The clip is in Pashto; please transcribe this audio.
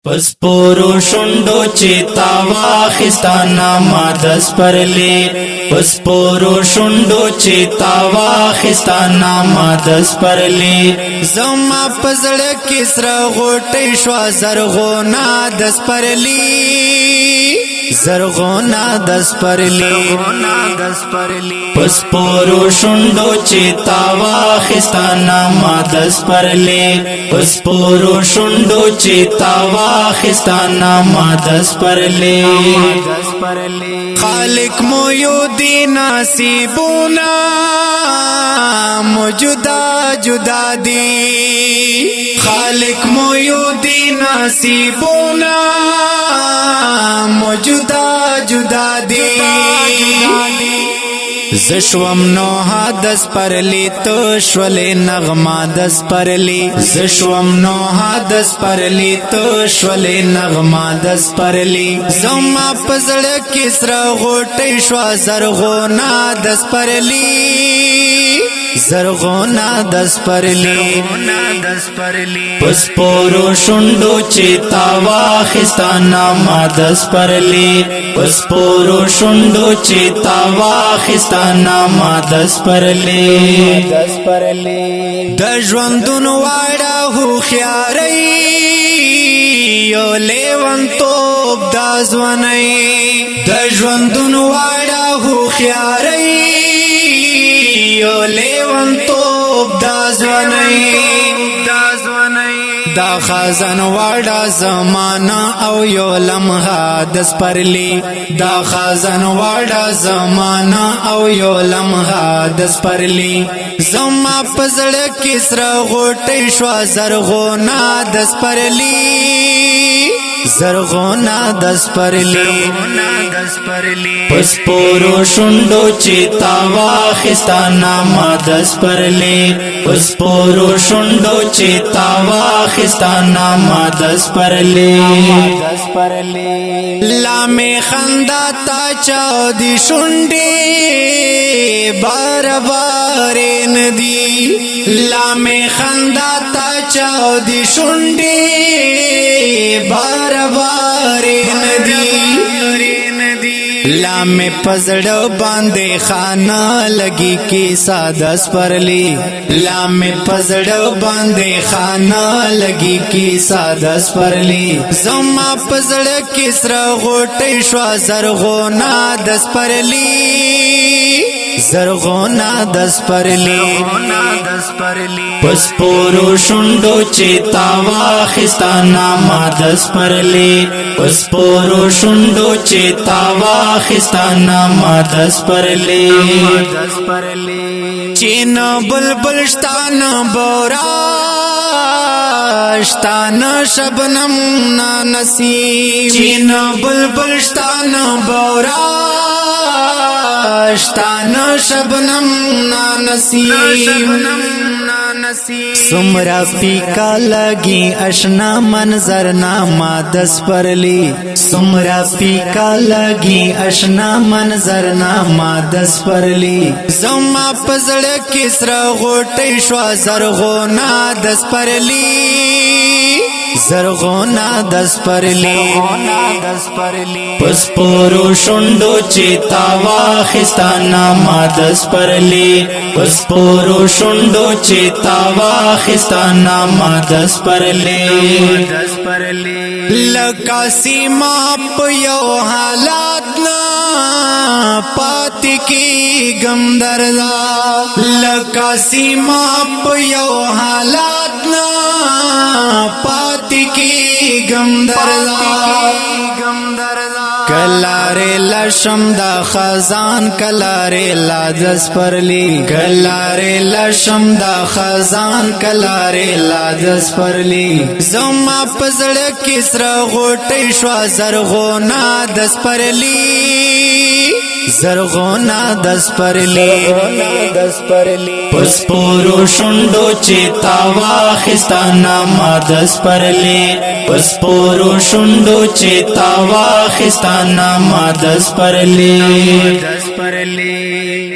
پس پورو شندو چی تاوا خستانا مادس پرلی پس پورو شندو چی تاوا خستانا مادس پرلی زما پزړه کې سره غوټې شو زرغونا دس پرلی زرغونا دس پرلی پس پورو شندو چی تاوا خستانا مادس پرلی پس پورو شندو چی تاوا خستانا مادس پرلی خالق مو یو دی نصیبونا موجودا جدا دی خالق مو یو دی نصیبونا موجودا جدا دی زشوم نو حدث پرلی تو شولی نغما دس پرلی زشوم نو حدث پرلی تو شولی نغما دس پرلی زما پزړه کې سره غوټې شو زرغونا دس پرلی زرغونا دس پرلی پس پورو شندو چی تاوا خستانا مادس پرلی پس پورو شندو چی تاوا خستانا مادس پرلی د ژوندون واړه هو خياري یو لیوان توپ د ځواني د ژوندون واړه هو خياري یو لیوان توپ د ځواني دا خزان واړه زمانہ او یو لمحه دس پرلی دا خزان واړه زمانہ او یو لمحه دس پرلی زما پزړه کې سره غوټې شو زرغونا دس پرلی زرغونا دس پرلی پس پورو شندو چی تاوا خستانا مادس پرلی پس پورو شندو چی تاوا خستانا مادس پرلی لامې خندا تا چاو دی شونډې بار بار ندی لامې خندا تا چاو دی شونډې بار بار ندی لامې پزړه باندې خانه لګي کی سادس پرلی لامې پزړه باندې خانه لګي کی سادس پرلی زما پزړه کې سره غوټې شو زرغونا دس پرلی زرغونا دس پرلی پس پورو شندو چی تاوا خستانا مادس پرلی پس پورو شندو چی تاوا خستانا مادس پرلی چین بلبل شتان بورا شتان شبنم نا نسیم چین بلبل شتان بورا شتان شبنم نا نسیم سمرا پیکا لگی اشنا منظر نامہ دس پرلی سمرا پیکا لگی اشنا منظر نامہ دس پرلی زما پزړه کې سره غوټې شو زرغونا دس پرلی زرغونا دس پرلی پس پورو شندو چی تاوا خستانا مادس پرلی پس پورو شندو چی تاوا خستانا مادس پرلی لکا سیما پیو حالات نا پاتی کی گم دردا لکا سیما پیو حالات نا پاتی کی گم دردا کلاره لشم دا خزان کلاره لادس پرلی کلاره لشم دا خزان کلاره لادس پرلی زما پزړه کې سره غوټې شو زرغونا دس پرلی زرغونا دس پرلی پس پورو شندو چی تاوا خستانا مادس پرلی پس پورو شندو چی تاوا خستانا مادس پرلی